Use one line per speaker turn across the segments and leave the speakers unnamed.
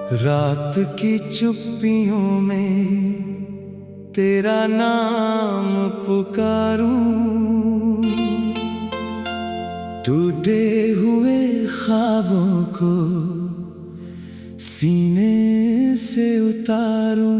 रात की चुप्पियों में तेरा नाम पुकारूं, टूटे हुए ख्वाबों को सीने से उतारूं।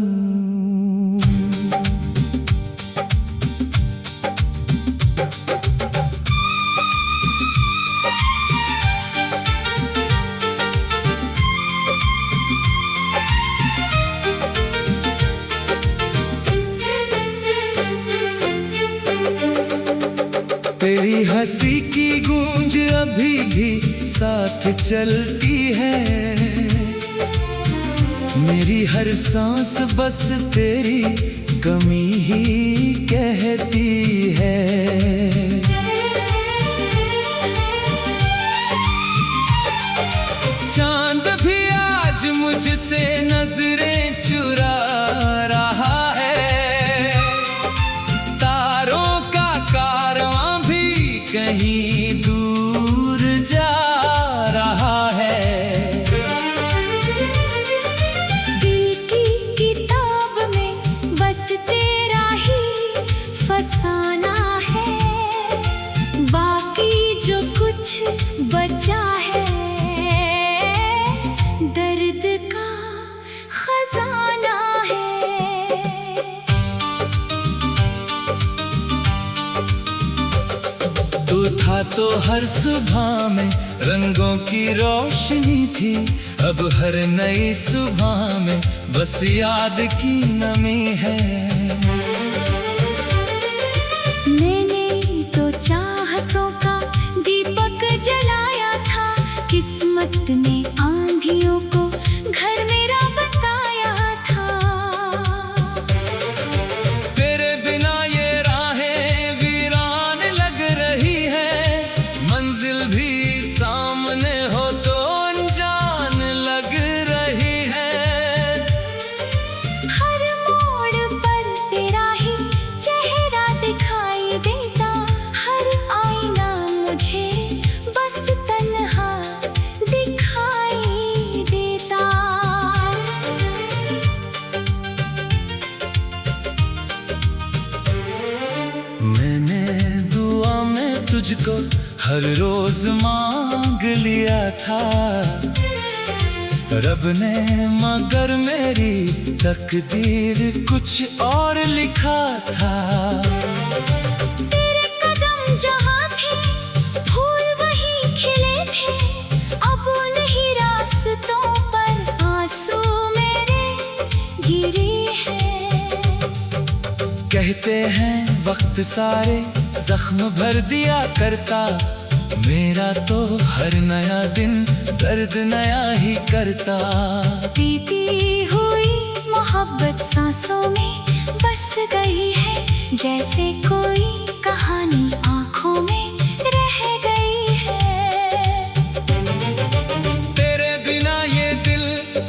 तेरी हंसी की गूंज अभी भी साथ चलती है, मेरी हर सांस बस तेरी कमी ही कहती है। चांद भी आज मुझसे नजरें चुरा रहा है, तारों का कारवां भी कहीं दूर जा रहा है।
दिल की किताब में बस तेरा ही फसाना है, बाकी जो कुछ बचा है दर्द का खजाना है।
तू था तो हर सुबह में रंगों की रोशनी थी, अब हर नई सुबह में बस याद की नमी है।
मैंने तो चाहतों का दीपक जलाया था, किस्मत ने आंधियों को घर मेरा बताया था।
तेरे बिना ये राहें वीरान लग रही है, मंजिल भी सामने हो तो अनजान लग रही है।
हर मोड़ पर तेरा ही चेहरा दिखाई देता, हर आईना मुझे बस तन्हा दिखाई देता।
मैंने दुआ में तुझको हर रोज मांग लिया था, रब ने मगर मेरी तकदीर कुछ और लिखा था।
तेरे कदम जहाँ थे फूल वहीं खिले थे, अब नहीं रास्तों पर आंसू मेरे गिरे हैं।
कहते हैं वक्त सारे जख्म भर दिया करता, मेरा तो हर नया दिन दर्द नया ही करता।
बीती हुई मोहब्बत सांसों में बस गई है, जैसे कोई कहानी आंखों में रह गई है।
तेरे बिना ये दिल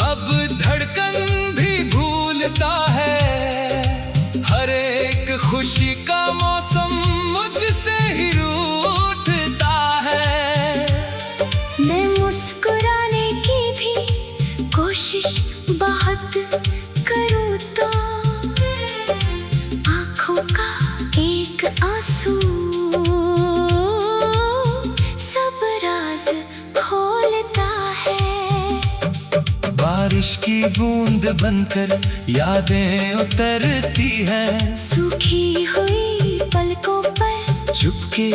अब धड़कन भी भूलता है, हर एक खुशी का मौसम मुझसे ही रूठता है।
मैं मुस्कुराने की भी कोशिश बहुत करूँ तो आँखों का एक आंसू सब राज खोलता है।
बारिश की बूंद बनकर यादें उतरती हैं,
सूखी हुई पलकों पर
चुपके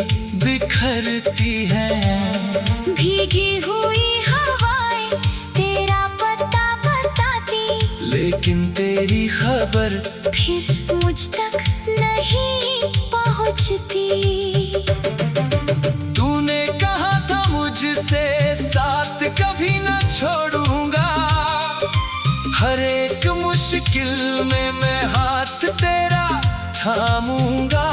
बिखरती हैं।
भीगी हुई हवाएं तेरा पता बताती,
लेकिन तेरी खबर
फिर मुझ तक नहीं पहुँचती।
तूने कहा था मुझसे साथ कभी न छोड़ूंगा, हर एक मुश्किल में मैं हाथ तेरा थामूंगा।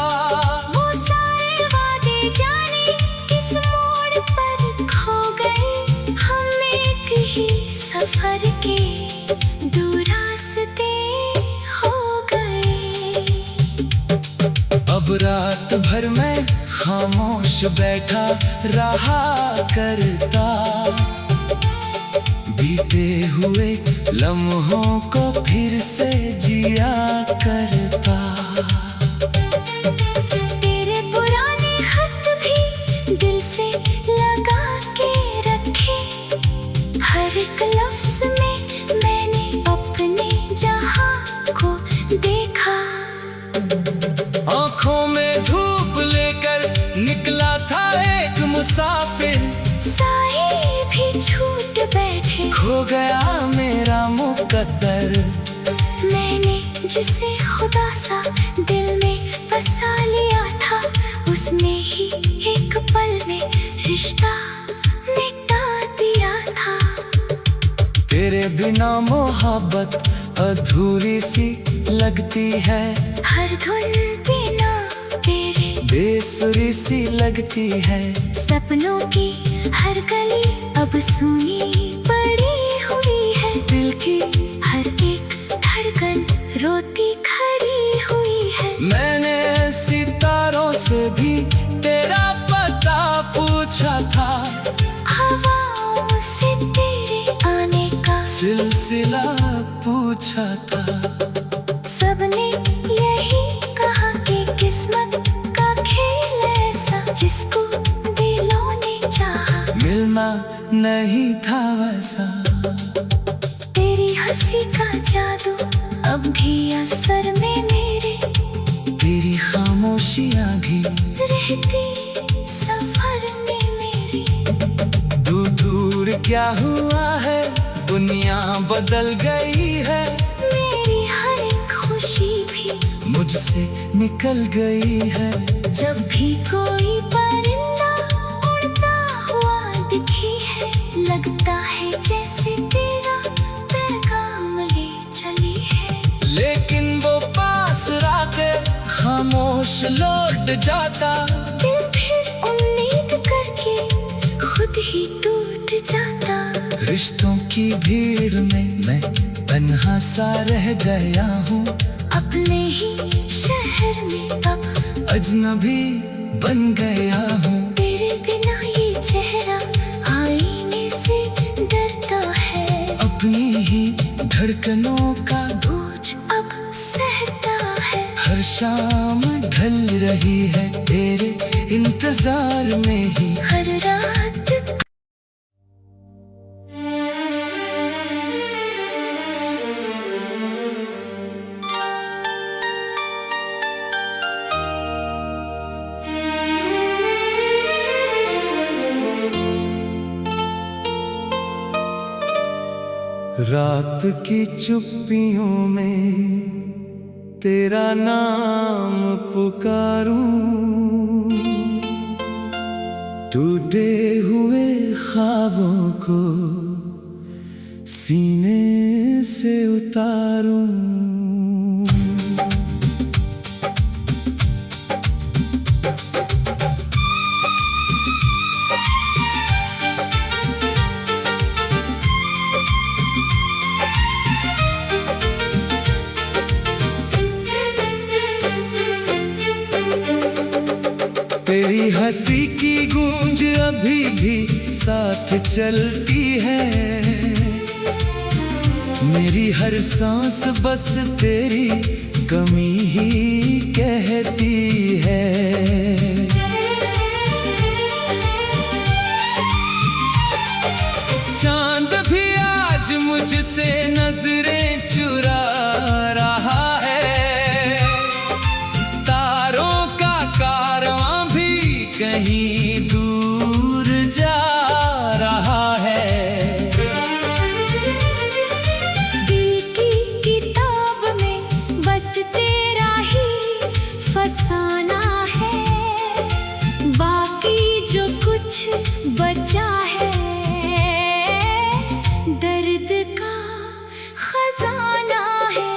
वो सारे वादे जाने किस मोड़ पर खो गए, हम एक ही सफर के दो रास्ते हो गए।
अब रात भर मैं खामोश बैठा रहा करता, बीते बीते हुए लम्हों को फिर से जिया करता।
तेरे पुराने खत भी दिल से लगा के रखे, हर एक लफ्ज में मैंने अपने जहां को देखा।
आँखों में धूप लेकर निकला था एक मुसाफिर,
साए भी छूट बैठे,
खो गया मेरा मुकद्दर।
मैंने जिसे खुदा सा दिल में बसा लिया था, उसने ही एक पल में रिश्ता मिटा दिया था।
तेरे बिना मोहब्बत अधूरी सी लगती है,
हर धुन बिना तेरे
बेसुरी सी लगती है।
सपनों की हर गली अब सुनी पड़ी हुई है, दिल की हर एक धड़कन रोती खड़ी हुई है।
मैंने सितारों से भी तेरा पता पूछा था,
हवाओं से तेरे आने का
सिलसिला पूछा था।
सबने यही कहा कि किस्मत का खेल ऐसा, जिसको दिलों ने चाहा
मिलना नहीं था वैसा।
तेरी हंसी का जादू अब भी असर में मेरे,
तेरी खामोशियाँ भी
रहती सफर में मेरे।
दूर दूर क्या हुआ है, दुनिया बदल गई है,
मेरी हर एक खुशी भी
मुझसे निकल गई है।
जब भी कोई परिंदा उड़ता हुआ दिखी है, लगता है जैसे तेरा पैगाम ले चली है।
लेकिन वो पास राते खामोश लौट जाता,
दिल फिर उम्मीद करके खुद ही टूट जाता।
रिश्तों की भीड़ में मैं तन्हा सा रह गया हूँ,
अपने ही शहर में अब
अजनबी बन गया हूँ।
तेरे बिना ये चेहरा आईने से डरता है,
अपनी ही धड़कनों का
बोझ अब सहता है।
हर शाम ढल रही है तेरे इंतजार में ही,
हर रात
रात की चुप्पियों में तेरा नाम पुकारूं, टूटे हुए ख्वाबों को सीने से उतारूं। तेरी हंसी की गूंज अभी भी साथ चलती है, मेरी हर सांस बस तेरी कमी ही कहती है। चांद भी आज मुझसे नजरें चुरा रहा है, तारों का कारवां भी कहीं दूर जा रहा है।
दिल की किताब में बस तेरा ही फसाना है, बाकी जो कुछ बचा है दर्द का खजाना है।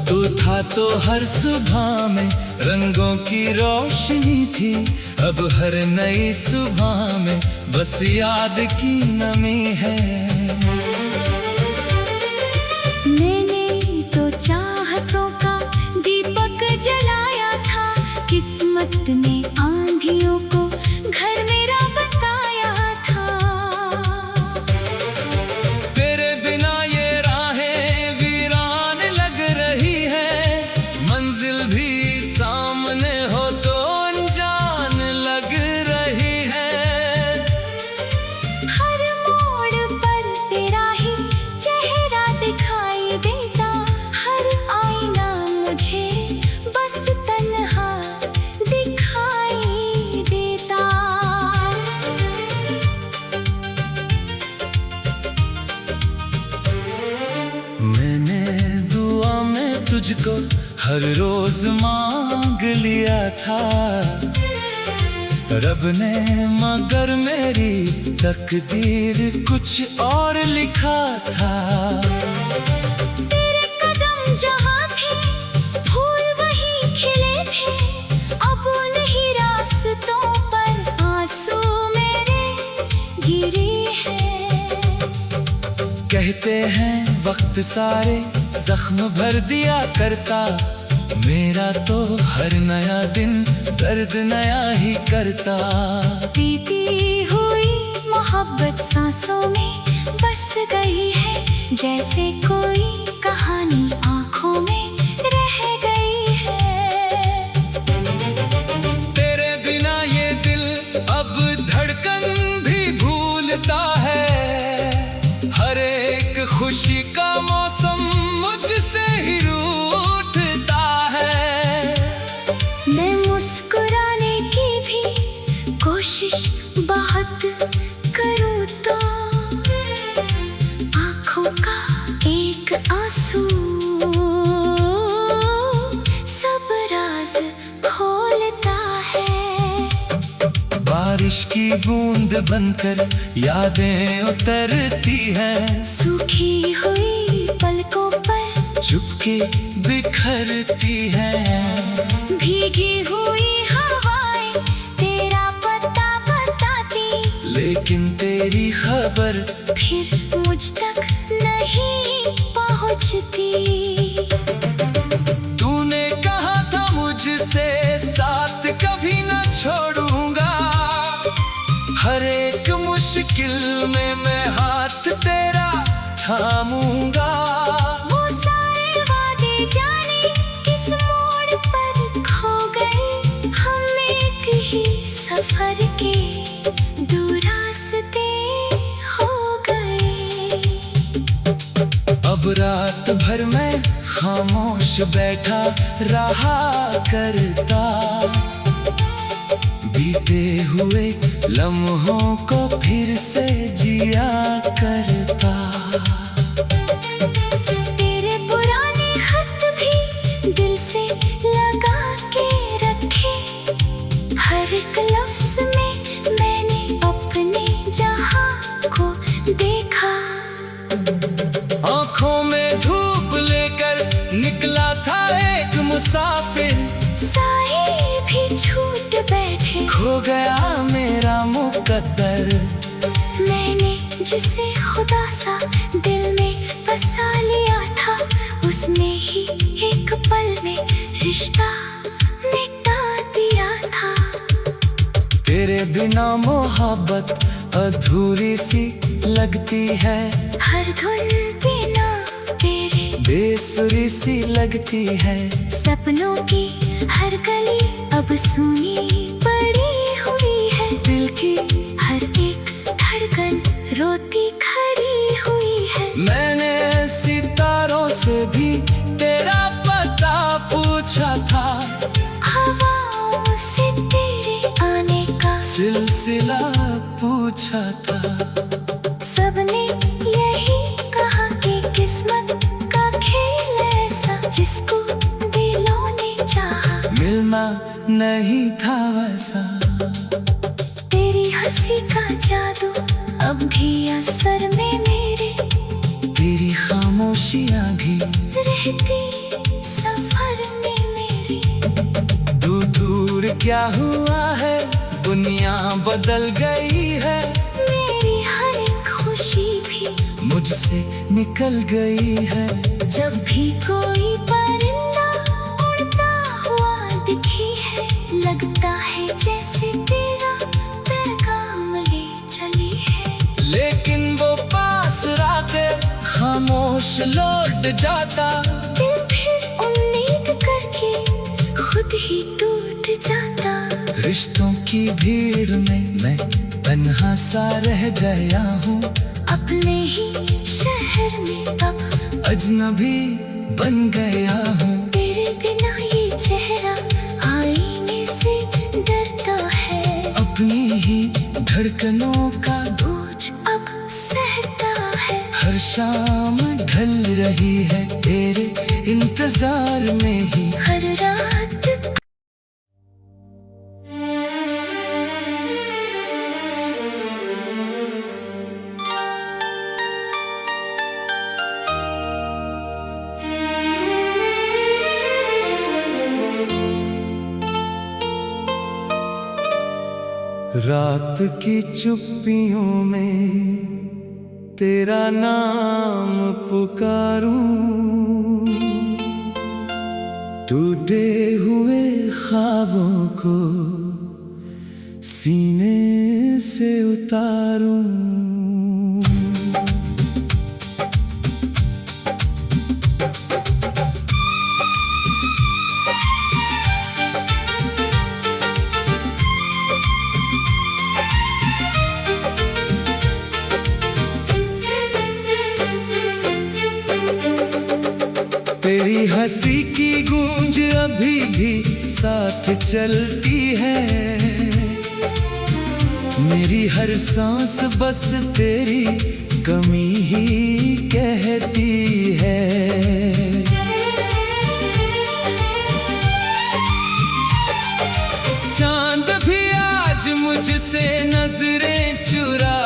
तू था तो हर सुबह में रंगों की रोशनी थी, अब हर नई सुबह में बस याद की नमी है।
मैंने तो चाहतों का दीपक जलाया था, किस्मत ने आंधियों को
को हर रोज मांग लिया था रब ने, मगर मेरी तकदीर कुछ और लिखा था।
तेरे कदम जहाँ थे फूल वहीं खिले थे, अब नहीं रास्तों पर आंसू मेरे गिरे हैं।
कहते हैं वक्त सारे जख्म भर दिया करता, मेरा तो हर नया दिन दर्द नया ही करता।
बीती हुई मोहब्बत सांसों में बस गई है, जैसे कोई कहानी आंखों में रह गई है।
तेरे बिना ये दिल अब धड़कन भी भूलता है, हर एक खुशी का मौसम मुझसे ही रूठता है।
मैं मुस्कुराने की भी कोशिश बहुत करूँ तो आँखों का एक आंसू सब राज खोलता है।
बारिश की बूंद बनकर यादें उतरती हैं,
सूखी हुई पलकों पर
चुपके बिखरती हैं।
भीगी हुई हवाएं तेरा पता बताती,
लेकिन तेरी खबर
फिर मुझ तक नहीं पहुंचती।
तूने कहा था मुझसे साथ कभी न छोड़ूंगा, हर एक मुश्किल में मैं हाथ तेरा थामूंगा।
वो सारे वादे जाने किस मोड़ पर खो गए, हम एक ही सफर के दो रास्ते हो गए।
अब रात भर मैं खामोश बैठा रहा करता, बीते हुए लम्हों को फिर से जिया करता।
तेरे पुराने खत भी दिल से लगा के रखे, हर एक लफ्ज में मैंने अपने जहां को देखा।
आँखों में धूप लेकर निकला था एक मुसाफिर,
साए भी छूट बैठे,
खो गया मेरा मुकद्दर।
मैंने जिसे खुदा सा दिल में बसा लिया था, उसने ही एक पल में रिश्ता मिटा दिया था।
तेरे बिना मोहब्बत अधूरी सी लगती है,
हर धुन बिना तेरे
बेसुरी सी लगती है।
सपनों की हर गली अब सुनी पड़ी हुई है, दिल की हर एक धड़कन रोती खड़ी हुई है।
मैंने सितारों से भी तेरा पता पूछा था,
हवाओं से तेरे आने का
सिलसिला पूछा था।
सबने यही कहा कि किस्मत का खेल ऐसा, जिसको दिलों ने चाहा
मिलना नहीं था वैसा।
तेरी हंसी का जादू अब भी असर में मेरे,
तेरी खामोशियाँ भी
रहती सफर में मेरी।
दूर क्या हुआ है, दुनिया बदल गई है,
मेरी हर एक खुशी भी
मुझसे निकल गई है।
जब भी कोई परिंदा उड़ता हुआ दिखी है, लगता है जैसे तेरा पैगाम ले चली है।
लेकिन वो पास रातें खामोश लौट जाता,
दिल फिर उम्मीद करके खुद ही टूट जाता।
रिश्तों की भीड़ में मैं तन्हा सा रह गया हूँ,
अपने ही शहर में अब
अजनबी बन गया हूँ।
तेरे बिना ये चेहरा आईने से डरता है,
अपनी ही धड़कनों का
बोझ अब सहता है।
हर शाम ढल रही है तेरे इंतजार इंतजार में ही
हर रात
रात की चुप्पियों में तेरा नाम पुकारूं, टूटे हुए ख्वाबों को सीने से उतारूं। तेरी हंसी की गूंज अभी भी साथ चलती है, मेरी हर सांस बस तेरी कमी ही कहती है। चांद भी आज मुझसे नजरें चुरा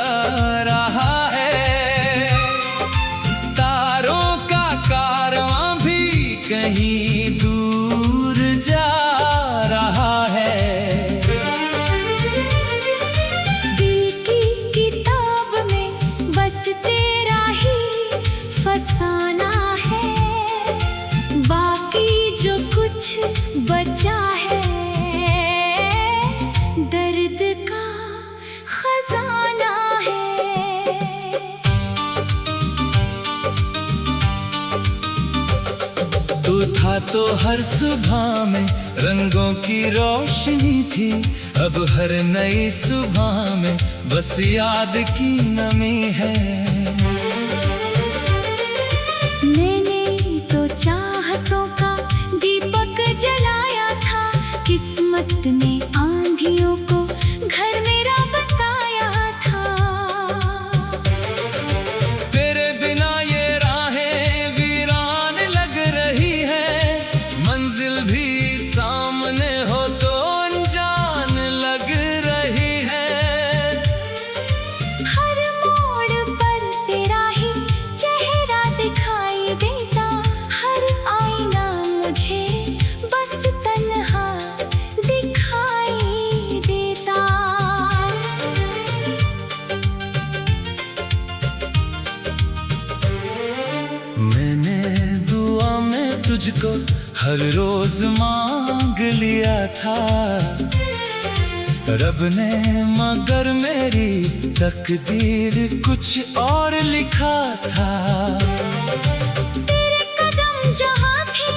रहा है, तारों का कारवां भी कहीं दूर जा रहा है।
दिल की किताब में बस तेरा ही फसाना है, बाकी जो कुछ बचा है दर्द का खजाना है।
तू था तो हर सुबह में रंगों की रोशनी थी, अब हर नई सुबह में बस याद की नमी है।
मैंने तो चाहतों का दीपक जलाया था, किस्मत ने आंधियों को घर मेरा बताया था।
तेरे बिना ये राहें वीरान लग रही है, मंजिल भी सामने हो तो अनजान लग रही है।
हर मोड़ पर तेरा ही चेहरा दिखाई देता, हर आईना मुझे बस तन्हा दिखाई देता।
मैंने दुआ में तुझको हर रोज मांग लिया था, रब ने मगर मेरी तकदीर कुछ और लिखा था।
तेरे कदम जहाँ थे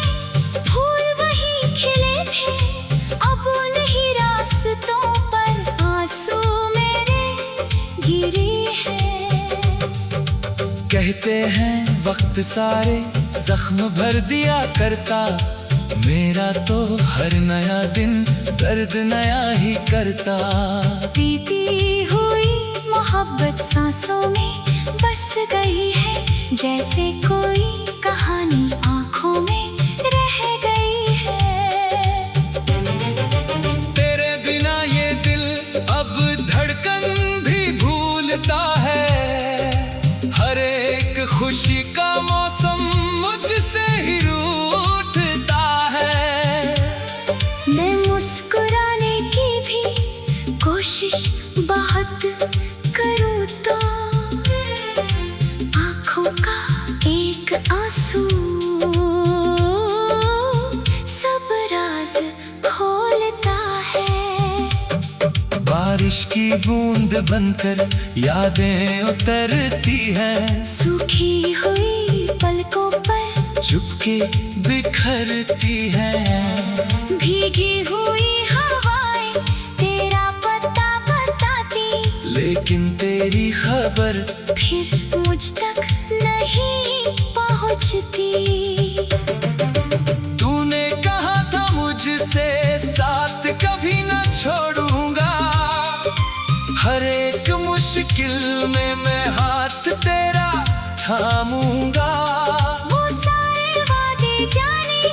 फूल वहीं खिले थे, अब नहीं रास्तों पर आंसू मेरे गिरे हैं।
कहते हैं वक्त सारे जख्म भर दिया करता, मेरा तो हर नया दिन दर्द नया ही करता।
बीती हुई मोहब्बत सांसों में बस गई है, जैसे कोई कहानी आंखों में रह गई है।
तेरे बिना ये दिल अब धड़कन भी भूलता है, हर एक खुशी का मौसम मुझसे ही रूठता है।
मैं मुस्कुराने की भी कोशिश बहुत करूँ तो आँखों का एक आंसू सब राज खोलता है।
बारिश की बूंद बनकर यादें उतरती हैं,
सूखी हुई पलकों पर
चुपके बिखरती हैं।
भीगी हुई हवाएं तेरा पता बताती,
लेकिन तेरी खबर
फिर मुझ तक नहीं पहुँचती।
तूने कहा था मुझसे साथ कभी न छोड़ूंगा, हर एक मुश्किल में मैं हाथ तेरा थामूंगा।
वो सारे वादे जाने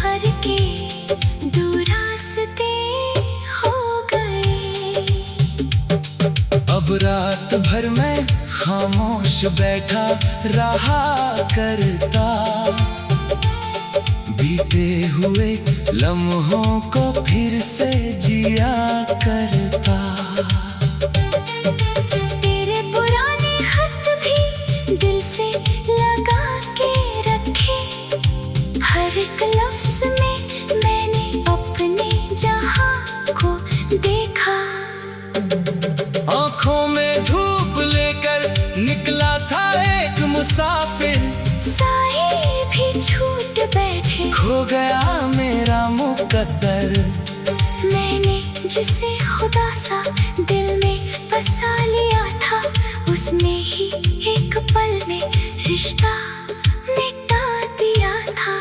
सफर के दूर रास्ते हो गए।
अब रात भर मैं खामोश बैठा रहा करता, बीते हुए लम्हों को फिर से जिया करता।
तेरे पुराने खत भी दिल से लगा के रखे, हर एक लफ्ज में मैंने अपने जहां को देखा।
आंखों में धूप लेकर निकला था एक मुसाफिर,
साए भी छूट बैठे,
खो गया मेरा मुकद्दर।
मैंने जिसे खुदा सा दिल में बसा लिया था, उसने ही एक पल में रिश्ता मिटा दिया था।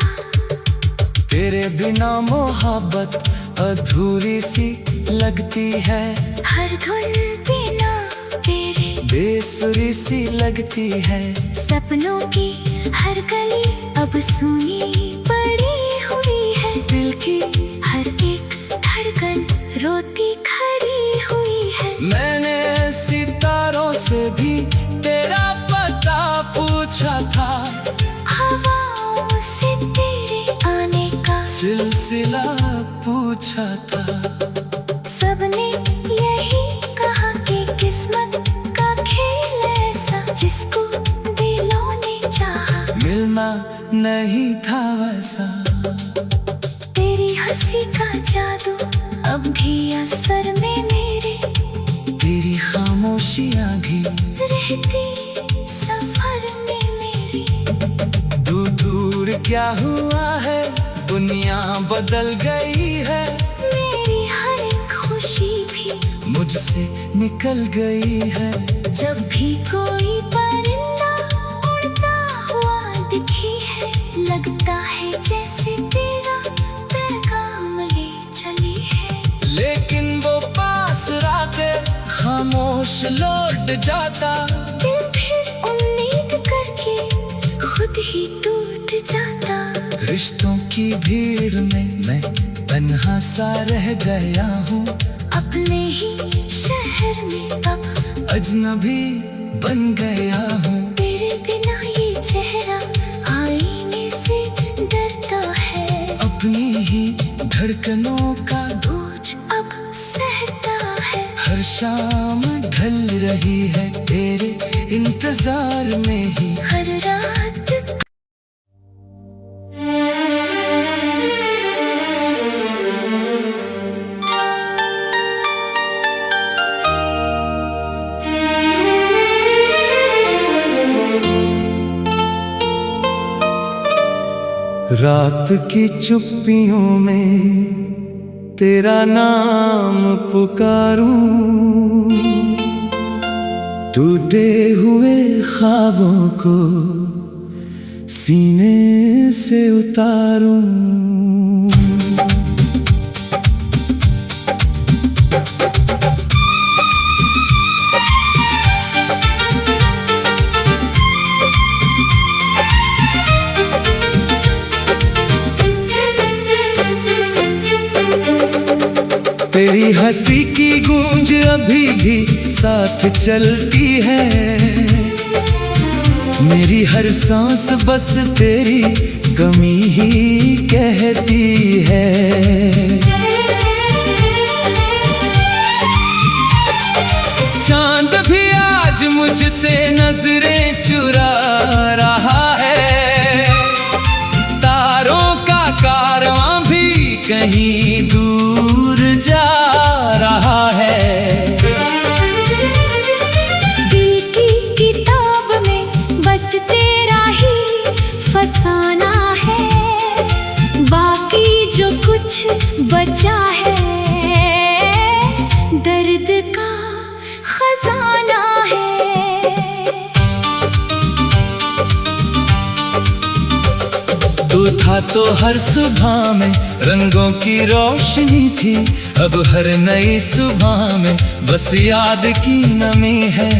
तेरे बिना मोहब्बत अधूरी सी लगती है,
हर धुन बिना तेरे
बेसुरी सी लगती है।
सपनों की हर गली अब सुनी पड़ी हुई है, दिल की हर एक धड़कन रोती खड़ी हुई है।
मैंने सितारों से भी तेरा पता पूछा था,
हवाओं से तेरे आने का
सिलसिला पूछा था।
सबने यही कहा कि किस्मत का खेल ऐसा, जिसको दिलों ने चाहा
मिलना नहीं था वैसा।
तेरी हंसी का जादू अब भी असर में मेरे,
तेरी खामोशियां भी
रहती सफर में मेरी।
दूर दूर क्या हुआ है, दुनिया बदल गई है,
मेरी हर एक खुशी भी
मुझसे निकल गई है।
जब भी कोई परिंदा उड़ता हुआ दिखी है, लगता है जैसे तेरा पैगाम ले चली है।
लेकिन वो पास राते खामोश लौट जाता,
दिल फिर उम्मीद करके खुद ही टूट जाता।
रिश्तों की भीड़ में मैं तन्हा सा रह गया हूँ,
अपने ही शहर में अब
अजनबी बन गया हूँ।
तेरे बिना ये चेहरा आईने से डरता है,
अपनी ही धड़कनों का
बोझ अब सहता है।
हर शाम ढल रही है तेरे इंतजार में ही,
हर रात
रात की चुप्पियों में तेरा नाम पुकारूं, टूटे हुए ख्वाबों को सीने से उतारूं। तेरी हंसी की गूंज अभी भी साथ चलती है, मेरी हर सांस बस तेरी कमी ही कहती है। चांद भी आज मुझसे नजरें चुरा रहा है, तारों का कारवां भी कहीं दूर जा रहा है।
दिल की किताब में बस तेरा ही फसाना है, बाकी जो कुछ बचा है दर्द का खजाना है।
तू था तो हर सुबह में रंगों की रोशनी थी, अब हर नई सुबह में बस याद की नमी है।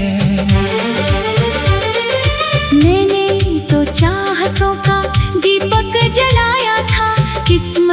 मैंने तो चाहतों का दीपक जलाया था, किस्मत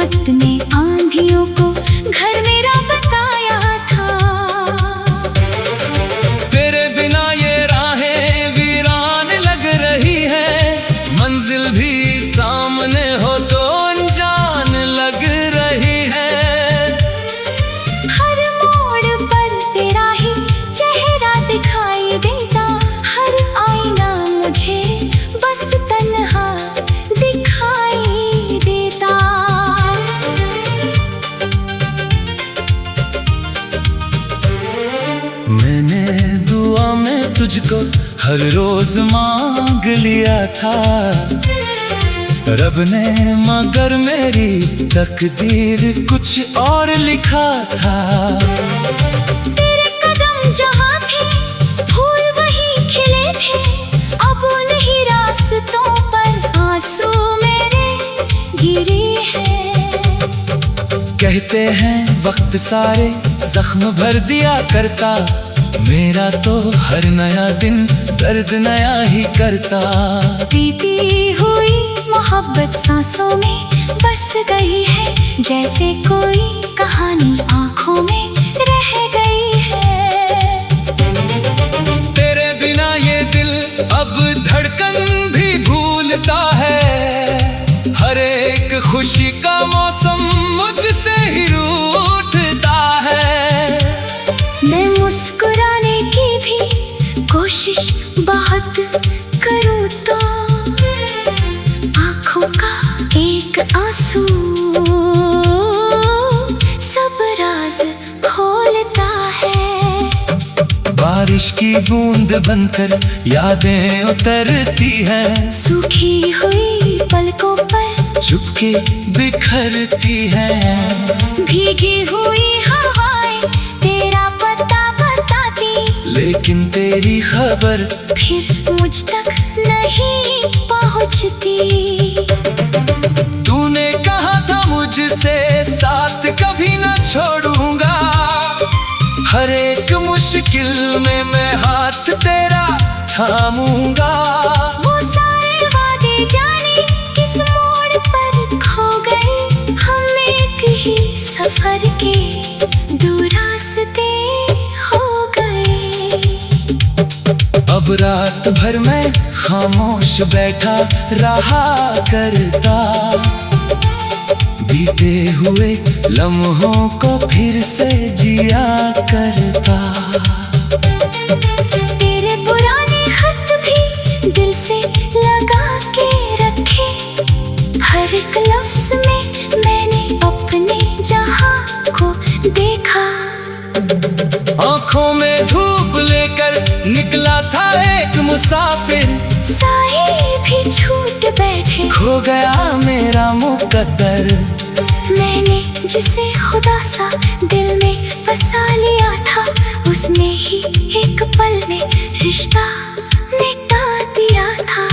मुझको हर रोज मांग लिया था रब ने, मगर मेरी तकदीर कुछ और लिखा था।
तेरे कदम जहाँ थे फूल वहीं खिले थे, अब नहीं रास्तों पर आंसू मेरे गिरे हैं।
कहते हैं वक्त सारे जख्म भर दिया करता, मेरा तो हर नया दिन दर्द नया ही करता।
बीती हुई मोहब्बत सांसों में बस गई है, जैसे कोई कहानी आंखों में रह गई है।
तेरे बिना ये दिल अब धड़कन भी भूलता है, हर एक खुशी का मौसम मुझसे ही रूठता है।
मैं मुस्कुराने की भी कोशिश बहुत करूँ तो आँखों का एक आंसू सब राज खोलता है।
बारिश की बूंद बनकर यादें उतरती हैं,
सूखी हुई पलकों पर
चुपके बिखरती हैं।
भीगी हुई हवाएं तेरा पता बताती,
लेकिन तेरी खबर
फिर मुझ तक नहीं पहुँचती।
तूने कहा था मुझसे साथ कभी न छोड़ूंगा, हर एक मुश्किल में मैं हाथ तेरा थामूंगा।
वो सारे वादे जाने किस मोड़ पर खो गए, हम एक ही सफर के दो रास्ते हो गए।
अब रात भर मैं खामोश बैठा रहा करता, बीते हुए लम्हों को फिर से जिया करता।
तेरे पुराने खत भी दिल से लगा के रखे, हर एक लफ्ज में मैंने अपने जहां को देखा।
आंखों में धूप लेकर निकला था एक मुसाफिर,
साए भी छूट बैठे,
खो गया मेरा मुकद्दर।
मैंने जिसे खुदा सा दिल में बसा लिया था, उसने ही एक पल में रिश्ता मिटा दिया था।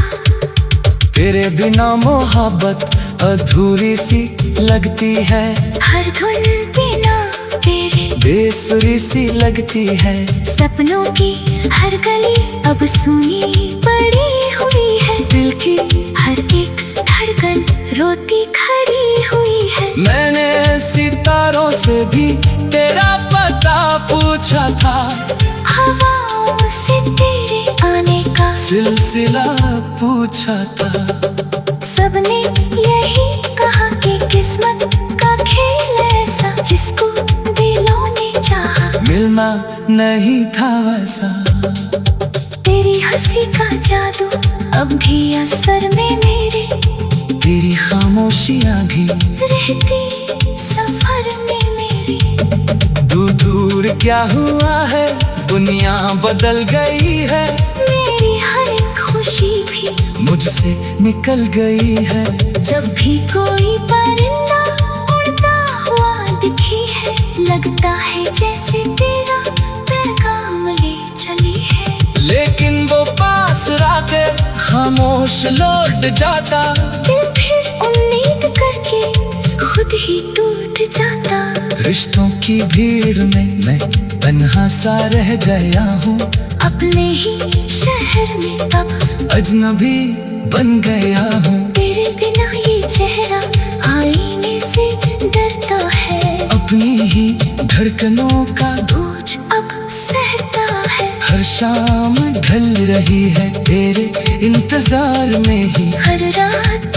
तेरे बिना मोहब्बत अधूरी सी लगती है,
हर धुन बिना तेरे
बेसुरी सी लगती है।
सपनों की हर गली अब सुनी पड़ी हुई है, दिल की हर एक धड़कन रोती खड़ी हुई है।
मैंने सितारों से भी तेरा पता पूछा था,
हवाओं से तेरे आने का
सिलसिला पूछा था।
सबने यही कहा कि किस्मत का खेल ऐसा, जिसको दिलों ने चाहा
मिलना नहीं था वैसा।
तेरी हंसी का जादू अब भी असर में मेरे,
तेरी खामोशियां भी
रहती सफर में मेरे।
तू दूर क्या हुआ है, दुनिया बदल गई है,
मेरी हर एक खुशी भी
मुझसे निकल गई है।
जब भी कोई परिंदा उड़ता हुआ दिखी है, लगता है जैसे तेरा पैगाम ले चली है।
लेकिन वो पास राते खामोश लौट जाता,
दिल फिर उम्मीद करके खुद ही टूट जाता।
रिश्तों की भीड़ में मैं तन्हा सा रह गया हूँ,
अपने ही शहर में अब
अजनबी बन गया हूँ।
तेरे बिना ये चेहरा आईने से डरता है,
अपनी ही धड़कनों का
बोझ अब सहता है।
हर शाम ढल रही है तेरे इंतजार में ही,
हर रात